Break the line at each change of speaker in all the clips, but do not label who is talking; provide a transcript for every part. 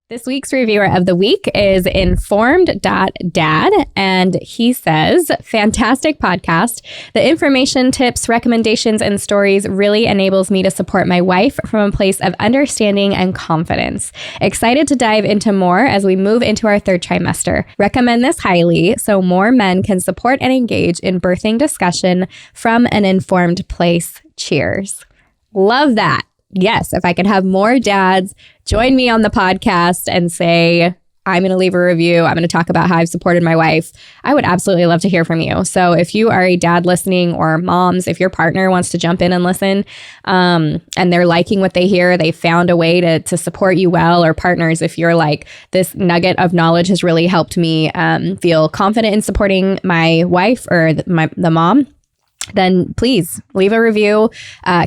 This week's reviewer of the week is informed.dad, and he says, fantastic podcast. The information, tips, recommendations, and stories really enables me to support my wife from a place of understanding and confidence. Excited to dive into more as we move into our third trimester. Recommend this highly so more men can support and engage in birthing discussion from an informed place. Cheers. Love that. Yes, if I could have more dads join me on the podcast and say, I'm going to leave a review, I'm going to talk about how I've supported my wife, I would absolutely love to hear from you. So if you are a dad listening, or moms, if your partner wants to jump in and listen, and they're liking what they hear, they found a way to support you well, or partners, if you're like, this nugget of knowledge has really helped me feel confident in supporting my wife or the mom, then please leave a review.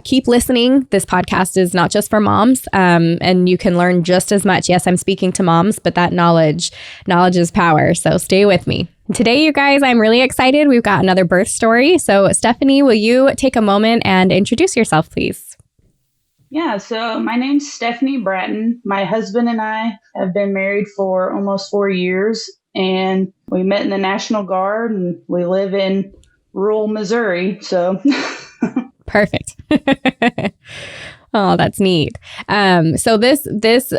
Keep listening. This podcast is not just for moms, and you can learn just as much. Yes, I'm speaking to moms, but that knowledge is power. So stay with me. Today, you guys, I'm really excited. We've got another birth story. So Stephanie, will you take a moment and introduce yourself, please?
Yeah, so my name's Stephanie Bratton. My husband and I have been married for almost 4 years, and we met in the National Guard, and we live in rural Missouri, so
perfect. Oh, that's neat. So this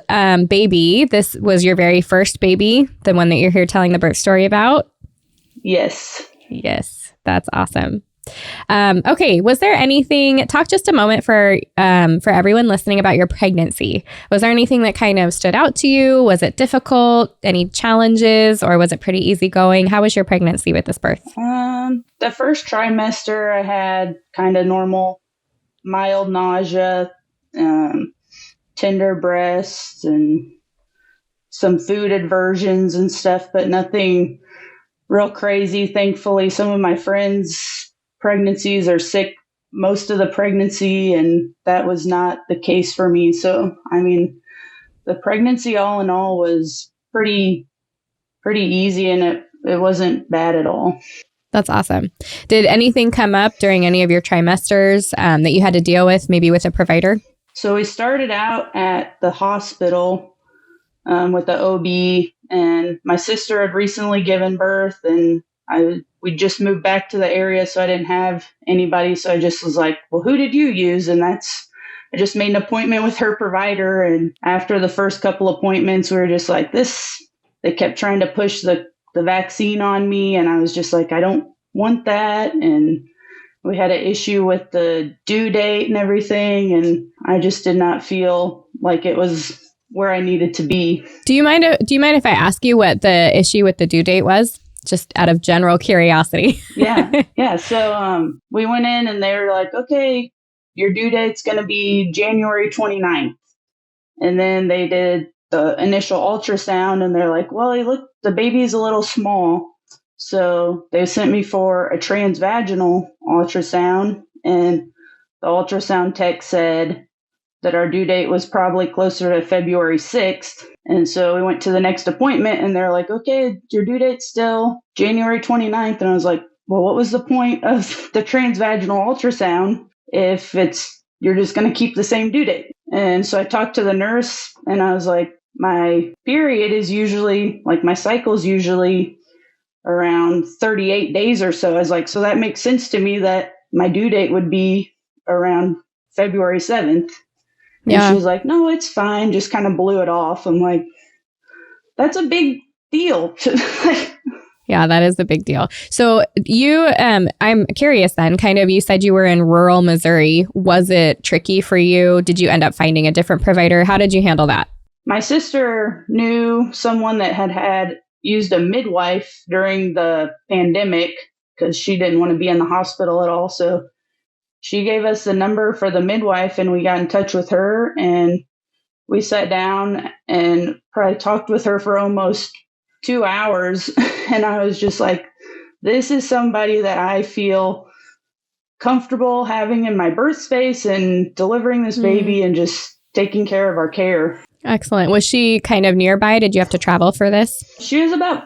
baby, this was your very first baby, the one that you're here telling the birth story about?
Yes,
that's awesome. Okay, was there anything? Talk just a moment for everyone listening about your pregnancy. Was there anything that kind of stood out to you? Was it difficult? Any challenges, or was it pretty easygoing? How was your pregnancy with this birth?
The first trimester, I had kind of normal, mild nausea, tender breasts, and some food aversions and stuff, but nothing real crazy. Thankfully, some of my friends' pregnancies are sick most of the pregnancy, and that was not the case for me. So, I mean, the pregnancy all in all was pretty easy, and it wasn't bad at all.
That's awesome. Did anything come up during any of your trimesters that you had to deal with, maybe with a provider?
So we started out at the hospital with the OB, and my sister had recently given birth, and we just moved back to the area, so I didn't have anybody. So I just was like, well, who did you use? And I just made an appointment with her provider. And after the first couple appointments, we were just like they kept trying to push the vaccine on me. And I was just like, I don't want that. And we had an issue with the due date and everything. And I just did not feel like it was where I needed to be.
Do you mind if I ask you what the issue with the due date was? Just out of general curiosity.
Yeah. So we went in, and they were like, okay, your due date's going to be January 29th. And then they did the initial ultrasound, and they're like, well, look, the baby's a little small. So they sent me for a transvaginal ultrasound, and the ultrasound tech said that our due date was probably closer to February 6th. And so we went to the next appointment, and they're like, okay, your due date's still January 29th. And I was like, well, what was the point of the transvaginal ultrasound if you're just going to keep the same due date? And so I talked to the nurse, and I was like, my period is usually, like, my cycle's usually around 38 days or so. I was like, so that makes sense to me that my due date would be around February 7th. And she was like, no, it's fine. Just kind of blew it off. I'm like, that's a big deal.
Yeah, that is a big deal. So you, I'm curious then, kind of, you said you were in rural Missouri. Was it tricky for you? Did you end up finding a different provider? How did you handle that?
My sister knew someone that had used a midwife during the pandemic because she didn't want to be in the hospital at all. So she gave us the number for the midwife, and we got in touch with her, and we sat down and probably talked with her for almost 2 hours. And I was just like, this is somebody that I feel comfortable having in my birth space and delivering this baby and just taking care of our care.
Excellent. Was she kind of nearby? Did you have to travel for this?
She was about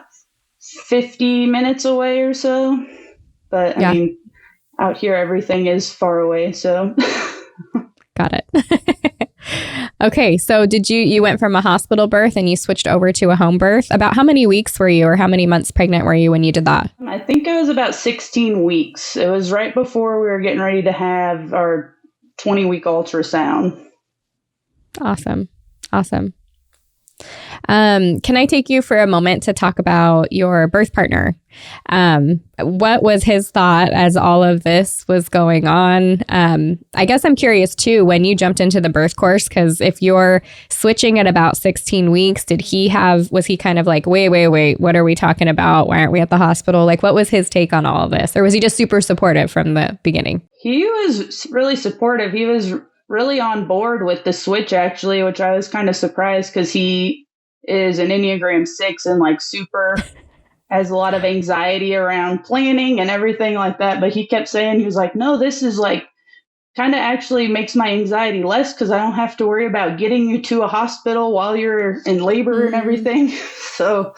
50 minutes away or so. But I mean, out here, everything is far away. So
got it. Okay, so you went from a hospital birth and you switched over to a home birth. About how many weeks were you or how many months pregnant were you when you did that?
I think I was about 16 weeks. It was right before we were getting ready to have our 20-week ultrasound.
Awesome. Awesome. Can I take you for a moment to talk about your birth partner? What was his thought as all of this was going on? I guess I'm curious too, when you jumped into the birth course, because if you're switching at about 16 weeks, was he kind of like, wait, what are we talking about? Why aren't we at the hospital? Like, what was his take on all of this? Or was he just super supportive from the beginning?
He was really supportive. He was really on board with the switch, actually, which I was kind of surprised because he is an Enneagram 6 and like super has a lot of anxiety around planning and everything like that. But he kept saying, he was like, no, this is like kind of actually makes my anxiety less because I don't have to worry about getting you to a hospital while you're in labor and everything. So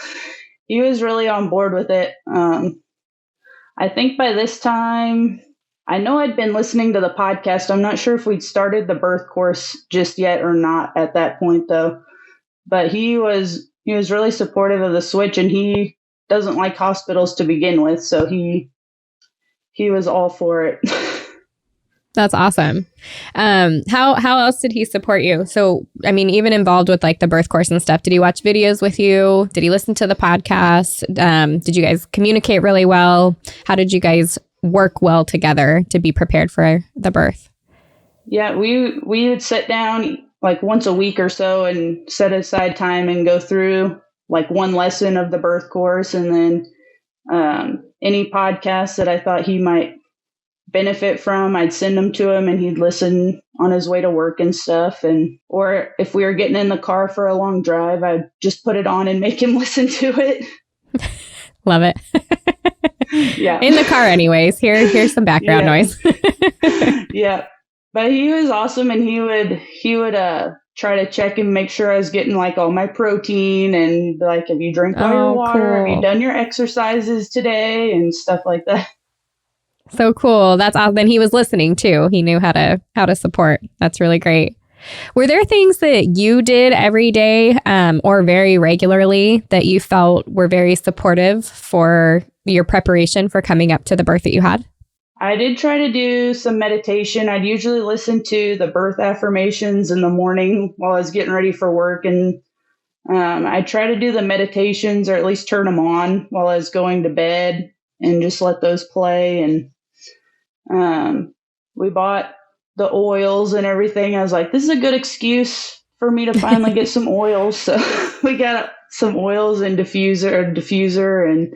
he was really on board with it. I think by this time, I know I'd been listening to the podcast. I'm not sure if we'd started the birth course just yet or not at that point, though. But he was really supportive of the switch, and he doesn't like hospitals to begin with, so he was all for it.
That's awesome. How else did he support you? So, I mean, even involved with like the birth course and stuff, did he watch videos with you? Did he listen to the podcast? Did you guys communicate really well? How did you guys work well together to be prepared for the birth?
Yeah, we would sit down like once a week or so and set aside time and go through like one lesson of the birth course, and then any podcasts that I thought he might benefit from, I'd send them to him and he'd listen on his way to work and stuff. Or if we were getting in the car for a long drive, I'd just put it on and make him listen to it.
Love it.
Yeah.
In the car anyways. Here's some background noise.
Yeah. But he was awesome, and he would try to check and make sure I was getting like all my protein and like, have you drank all your water? Cool. Have you done your exercises today and stuff like that?
So cool. That's awesome. And he was listening too. He knew how to support. That's really great. Were there things that you did every day or very regularly that you felt were very supportive for your preparation for coming up to the birth that you had?
I did try to do some meditation. I'd usually listen to the birth affirmations in the morning while I was getting ready for work. And I try to do the meditations, or at least turn them on while I was going to bed and just let those play. And we bought the oils and everything. I was like, this is a good excuse for me to finally get some oils. So we got some oils and diffuser, and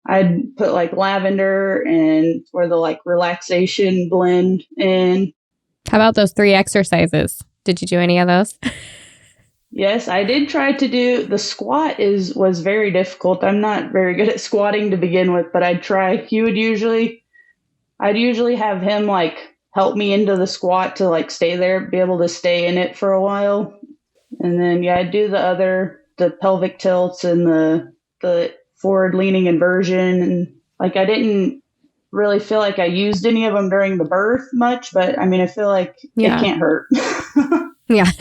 I'd put like lavender and for the like relaxation blend in.
How about those 3 exercises? Did you do any of those?
Yes, I did try to do the squat. Was very difficult. I'm not very good at squatting to begin with, but I'd try. I'd usually have him like help me into the squat to like stay there, be able to stay in it for a while. And then I'd do the pelvic tilts and the forward leaning inversion, and like I didn't really feel like I used any of them during the birth much, but I mean I feel like it can't hurt.
Yeah.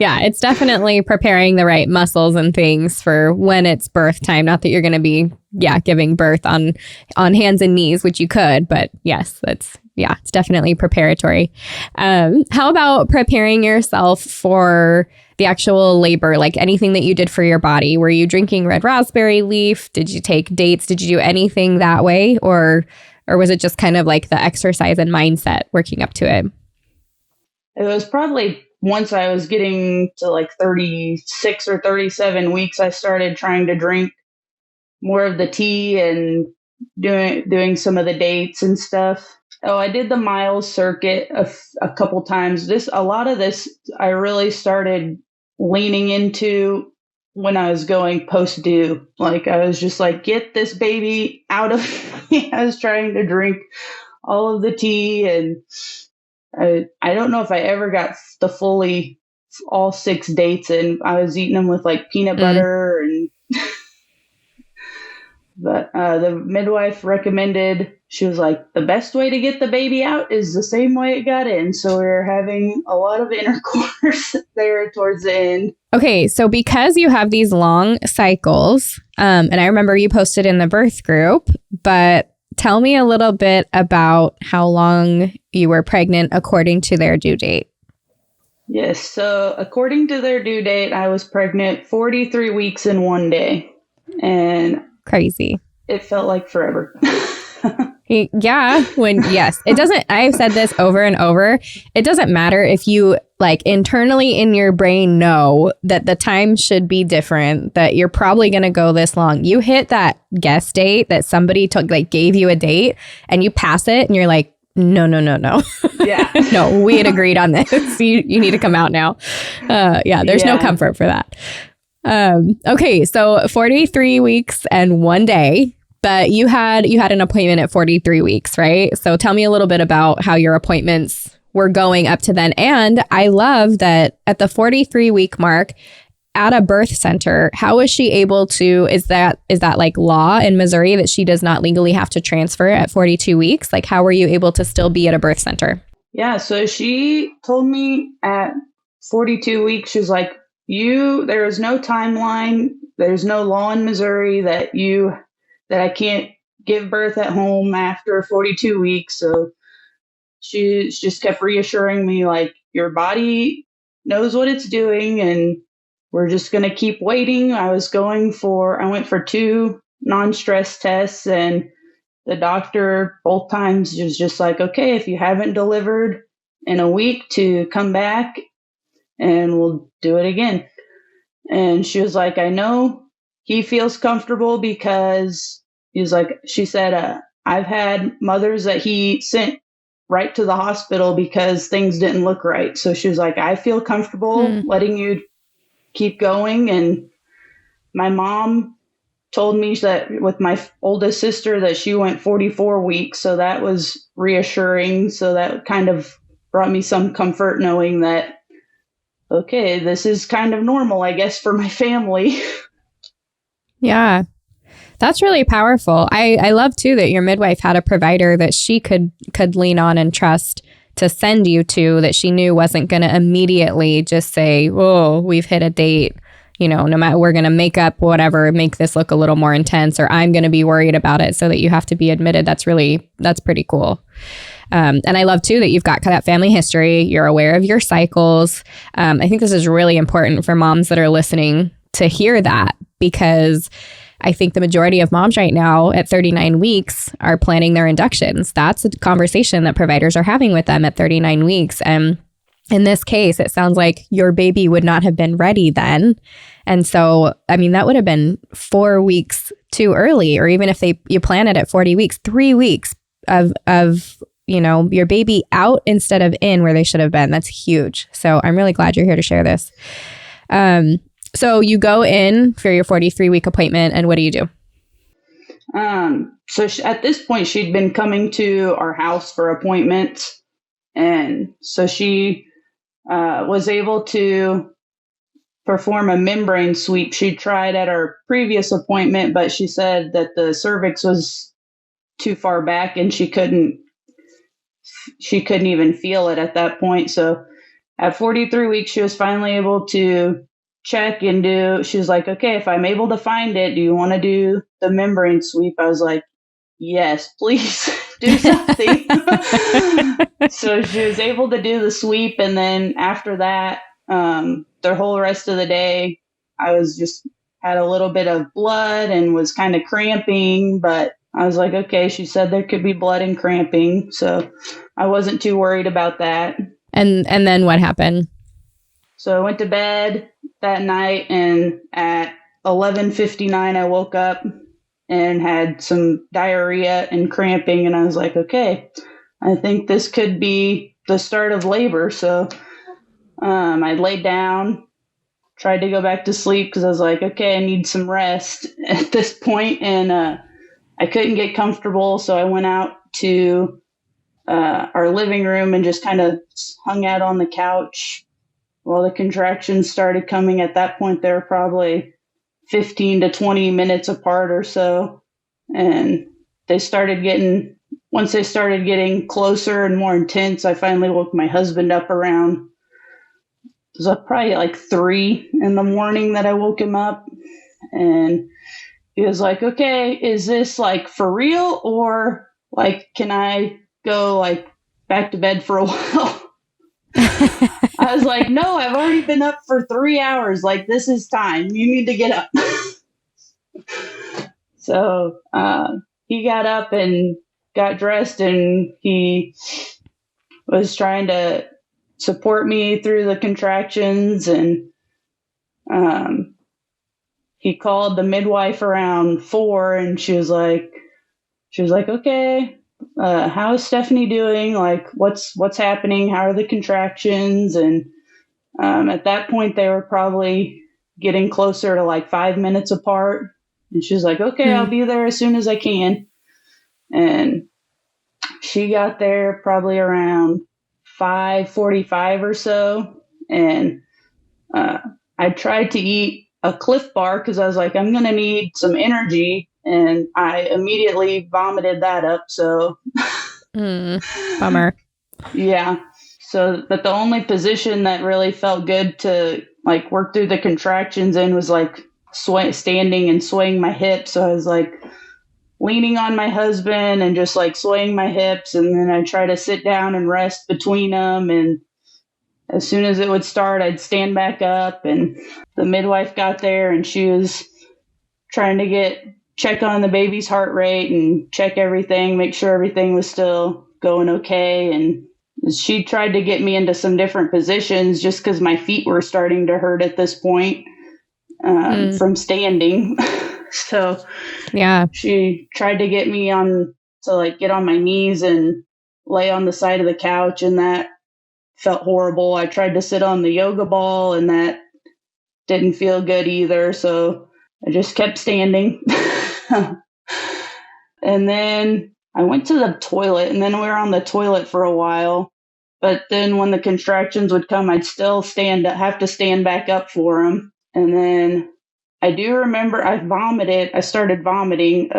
Yeah, it's definitely preparing the right muscles and things for when it's birth time. Not that you're going to be giving birth on hands and knees, which you could, but yes, it's definitely preparatory. How about preparing yourself for the actual labor, like anything that you did for your body? Were you drinking red raspberry leaf? Did you take dates? Did you do anything that way? Or was it just kind of like the exercise and mindset working up to it?
It was probably once I was getting to like 36 or 37 weeks, I started trying to drink more of the tea and doing some of the dates and stuff. Oh, I did the miles circuit a couple times. A lot of this I really started leaning into when I was going post-due. Like I was just like, get this baby out of me. I was trying to drink all of the tea, and I don't know if I ever got the fully all 6 dates in. I was eating them with like peanut butter, and but the midwife recommended she was like, the best way to get the baby out is the same way it got in. So we were having a lot of intercourse there towards the end.
Okay, so because you have these long cycles, and I remember you posted in the birth group, but tell me a little bit about how long you were pregnant according to their due date.
Yes, so according to their due date, I was pregnant 43 weeks in 1 day. And
crazy.
It felt like forever.
Yeah, it doesn't, I've said this over and over. It doesn't matter if you like internally in your brain know that the time should be different, that you're probably going to go this long. You hit that guess date that somebody gave you a date and you pass it and you're like, no.
Yeah.
No, we had agreed on this. You need to come out now. There's no comfort for that. Okay, so 43 weeks and 1 day. But you had an appointment at 43 weeks, right? So tell me a little bit about how your appointments were going up to then. And I love that at the 43 week mark at a birth center, how is she able to, is that like law in Missouri that she does not legally have to transfer at 42 weeks? Like, how were you able to still be at a birth center?
Yeah, so she told me at 42 weeks, she was like, there is no timeline. There's no law in Missouri that I can't give birth at home after 42 weeks. So she just kept reassuring me, like, your body knows what it's doing and we're just going to keep waiting. I went for 2 non-stress tests and the doctor both times was just like, okay, if you haven't delivered in a week to come back and we'll do it again. And she was like, I know he feels comfortable because she said, I've had mothers that he sent right to the hospital because things didn't look right. So she was like, I feel comfortable letting you keep going. And my mom told me that with my oldest sister that she went 44 weeks. So that was reassuring. So that kind of brought me some comfort knowing that, okay, this is kind of normal, I guess, for my family.
Yeah. That's really powerful. I love too that your midwife had a provider that she could lean on and trust to send you to, that she knew wasn't going to immediately just say, "Oh, we've hit a date. No matter, we're going to make up whatever, make this look a little more intense, or I'm going to be worried about it so that you have to be admitted." That's pretty cool. And I love too that you've got that family history. You're aware of your cycles. I think this is really important for moms that are listening to hear that, because I think the majority of moms right now at 39 weeks are planning their inductions. That's a conversation that providers are having with them at 39 weeks. And in this case, it sounds like your baby would not have been ready then. And so, that would have been 4 weeks too early, or even if you plan it at 40 weeks, 3 weeks of your baby out instead of in where they should have been. That's huge. So I'm really glad you're here to share this. So you go in for your 43 week appointment, and what do you do?
At this point, she'd been coming to our house for appointments. And so she was able to perform a membrane sweep. She tried at our previous appointment, but she said that the cervix was too far back and she couldn't even feel it at that point. So at 43 weeks, she was finally able to check and she was like, okay, if I'm able to find it, do you want to do the membrane sweep? I was like, yes, please do something. So she was able to do the sweep. And then after that, the whole rest of the day, I was just had a little bit of blood and was kind of cramping, but I was like, okay, she said there could be blood and cramping. So I wasn't too worried about that.
And then what happened?
So I went to bed that night, and at 11:59, I woke up and had some diarrhea and cramping. And I was like, okay, I think this could be the start of labor. So I laid down, tried to go back to sleep because I was like, okay, I need some rest at this point. And I couldn't get comfortable. So I went out to our living room and just kind of hung out on the couch while the contractions started coming. At that point, they were probably 15 to 20 minutes apart or so. And they started getting once they started getting closer and more intense, I finally woke my husband up around, it was probably like 3 in the morning that I woke him up. And he was like, okay, is this like for real? Or like, can I go like back to bed for a while? I was like, no, I've already been up for 3 hours. Like, this is time. You need to get up. So he got up and got dressed, and he was trying to support me through the contractions. And he called the midwife around 4, and she was like, okay, how is Stephanie doing? Like, what's happening? How are the contractions? And at that point, they were probably getting closer to like 5 minutes apart. And she was like, okay, I'll be there as soon as I can. And she got there probably around 5:45 or so. And I tried to eat a Cliff Bar because I was like, I'm going to need some energy. And I immediately vomited that up. So,
bummer.
Yeah. So, but the only position that really felt good to like work through the contractions in was like standing and swaying my hips. So I was like leaning on my husband and just like swaying my hips. And then I try to sit down and rest between them. And as soon as it would start, I'd stand back up. And the midwife got there, and she was trying to check on the baby's heart rate and check everything, make sure everything was still going okay. And she tried to get me into some different positions just because my feet were starting to hurt at this point from standing. So
yeah,
she tried to get me to like get on my knees and lay on the side of the couch, and that felt horrible. I tried to sit on the yoga ball, and that didn't feel good either. So I just kept standing. And then I went to the toilet, and then we were on the toilet for a while. But then when the contractions would come, I'd still have to stand back up for them. And then I do remember I started vomiting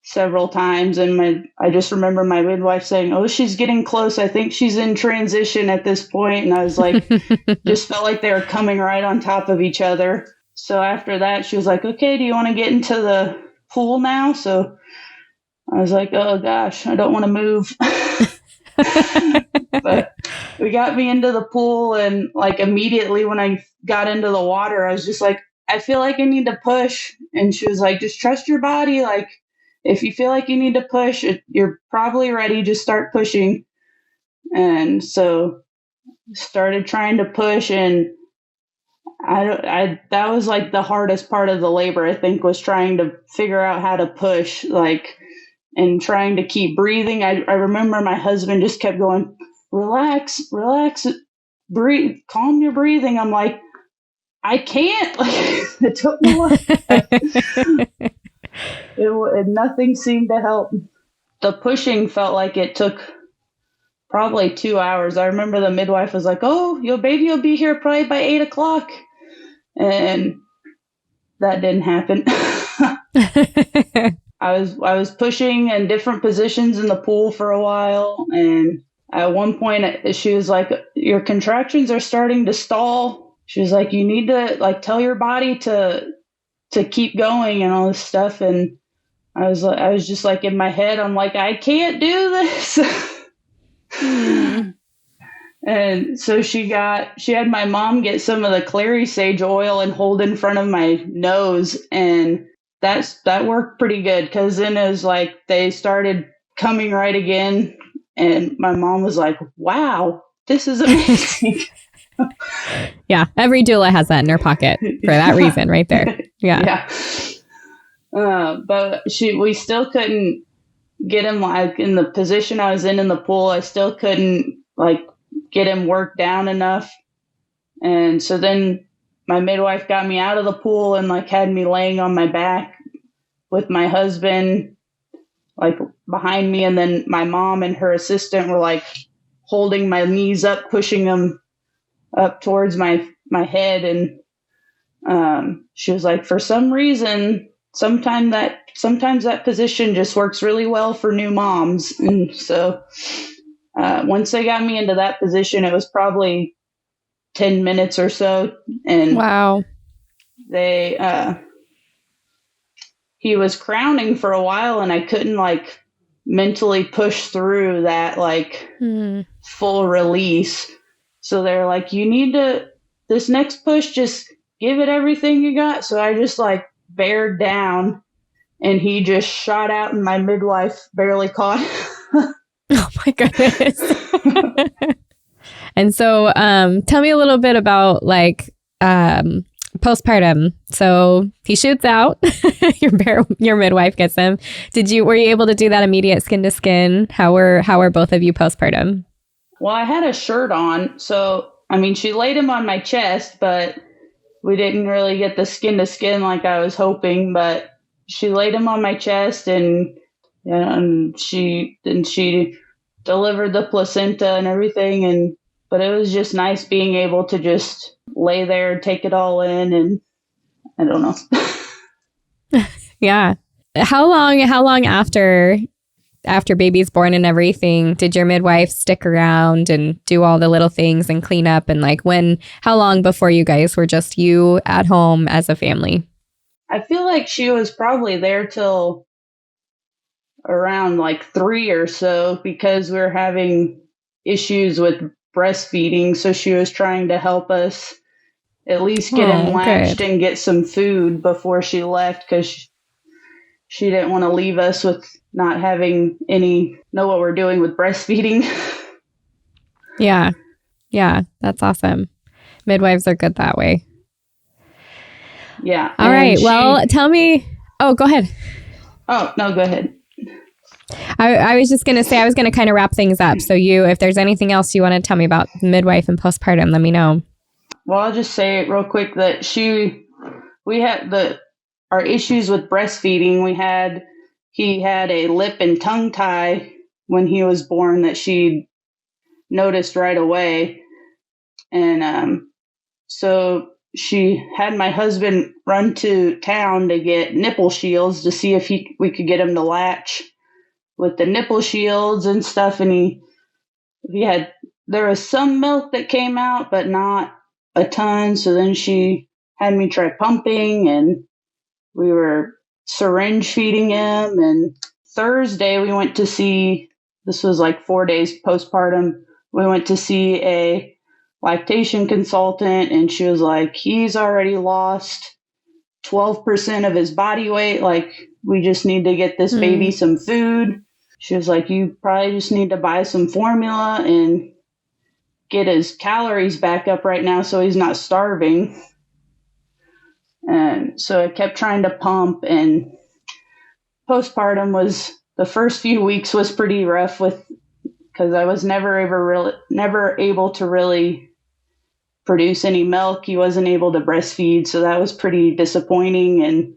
several times. And I just remember my midwife saying, oh, she's getting close. I think she's in transition at this point. And I was like, just felt like they were coming right on top of each other. So after that, she was like, okay, do you want to get into the pool now? So I was like, oh gosh, I don't want to move. But we got me into the pool, and like immediately when I got into the water, I was just like, I feel like I need to push. And she was like, just trust your body. Like, if you feel like you need to push, you're probably ready. Just start pushing. And so started trying to push, and that was like the hardest part of the labor, I think, was trying to figure out how to push, like, and trying to keep breathing. I remember my husband just kept going, relax, breathe, calm your breathing. I'm like, I can't. Like, it took me nothing seemed to help. The pushing felt like it took probably 2 hours. I remember the midwife was like, oh, your baby will be here probably by 8:00. And that didn't happen. I was pushing in different positions in the pool for a while, and at one point she was like, your contractions are starting to stall. She was like, you need to like tell your body to keep going and all this stuff. And I was just like, in my head, I'm like, I can't do this. And so she had my mom get some of the clary sage oil and hold in front of my nose, and that worked pretty good, because then it was like they started coming right again, and my mom was like, wow, this is amazing.
Yeah, every doula has that in her pocket for that reason right there. Yeah.
But we still couldn't get him, like, in the position I was in the pool. I still couldn't like get him worked down enough. And so then my midwife got me out of the pool and like had me laying on my back with my husband like behind me, and then my mom and her assistant were like holding my knees up, pushing them up towards my head. And she was like, for some reason, sometime that sometimes that position just works really well for new moms. And so once they got me into that position, it was probably 10 minutes or so. And
Wow.
they, he was crowning for a while, and I couldn't like mentally push through that like full release. So they're like, you need to, this next push, just give it everything you got. So I just like bared down, and he just shot out, and my midwife barely caught.
Oh my goodness. And so tell me a little bit about like postpartum. So he shoots out, your midwife gets him. Were you able to do that immediate skin to skin? How were both of you postpartum?
Well, I had a shirt on. So, I mean, she laid him on my chest, but we didn't really get the skin to skin like I was hoping. But she laid him on my chest, and she delivered the placenta and everything. But it was just nice being able to just lay there and take it all in. And I don't know.
Yeah. How long after baby's born and everything, did your midwife stick around and do all the little things and clean up? And like how long before you guys were just you at home as a family?
I feel like she was probably there till around like 3 or so, because we were having issues with breastfeeding. So she was trying to help us at least get him latched and get some food before she left, because she didn't want to leave us with not having know what we're doing with breastfeeding.
Yeah. Yeah. That's awesome. Midwives are good that way.
Yeah.
All right. Well, tell me. Oh, go ahead.
Oh, no, go ahead.
I was just going to say, I was going to kind of wrap things up. So if there's anything else you want to tell me about midwife and postpartum, let me know.
Well, I'll just say real quick that we had our issues with breastfeeding. He had a lip and tongue tie when he was born that she noticed right away. And so she had my husband run to town to get nipple shields to see if we could get him to latch with the nipple shields and stuff. And there was some milk that came out, but not a ton. So then she had me try pumping, and we were syringe feeding him. And Thursday we went to see, this was like 4 days postpartum, we went to see a lactation consultant, and she was like, he's already lost 12% of his body weight. Like, we just need to get this baby some food. She was like, you probably just need to buy some formula and get his calories back up right now so he's not starving. And so I kept trying to pump, and postpartum the first few weeks was pretty rough because I was never able to really produce any milk. He wasn't able to breastfeed. So that was pretty disappointing, and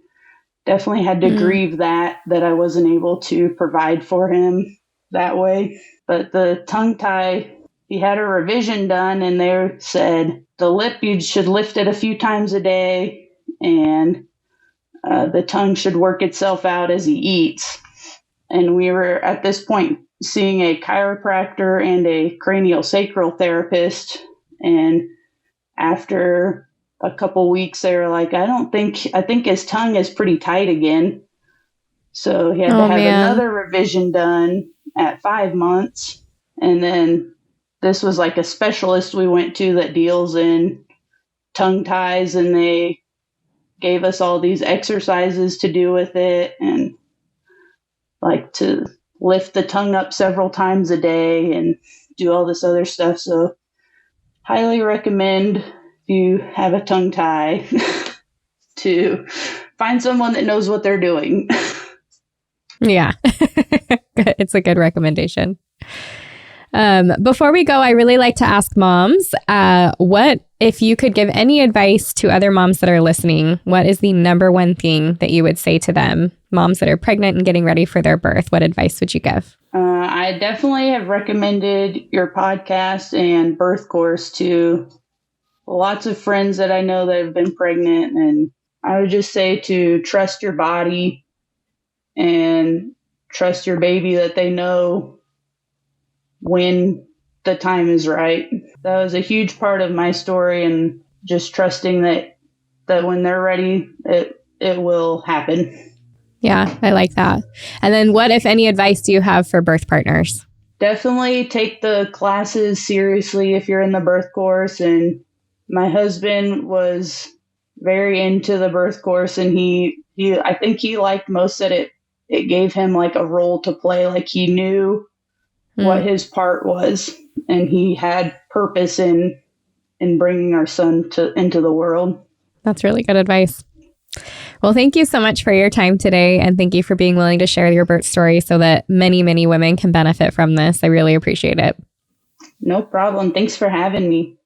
definitely had to grieve that I wasn't able to provide for him that way. But the tongue tie, he had a revision done, and they said the lip, you should lift it a few times a day, and the tongue should work itself out as he eats. And we were at this point seeing a chiropractor and a cranial sacral therapist. And after a couple weeks, they were like, I think his tongue is pretty tight again. So he had to have another revision done at 5 months. And then this was like a specialist we went to that deals in tongue ties, and they gave us all these exercises to do with it, and like to lift the tongue up several times a day and do all this other stuff. So highly recommend, if you have a tongue tie, to find someone that knows what they're doing.
Yeah, it's a good recommendation. Before we go, I really like to ask moms, what, if you could give any advice to other moms that are listening, what is the number one thing that you would say to them, moms that are pregnant and getting ready for their birth? What advice would you give?
I definitely have recommended your podcast and birth course to lots of friends that I know that have been pregnant. And I would just say to trust your body. and trust your baby that they know when the time is right. That was a huge part of my story, and just trusting that when they're ready, it will happen.
Yeah, I like that. And then what, if any, advice do you have for birth partners?
Definitely take the classes seriously if you're in the birth course. And my husband was very into the birth course, and he I think he liked most that it gave him like a role to play. Like he knew what his part was, and he had purpose in bringing our son into the world.
That's really good advice. Well, thank you so much for your time today, and thank you for being willing to share your birth story so that many, many women can benefit from this. I really appreciate it.
No problem. Thanks for having me.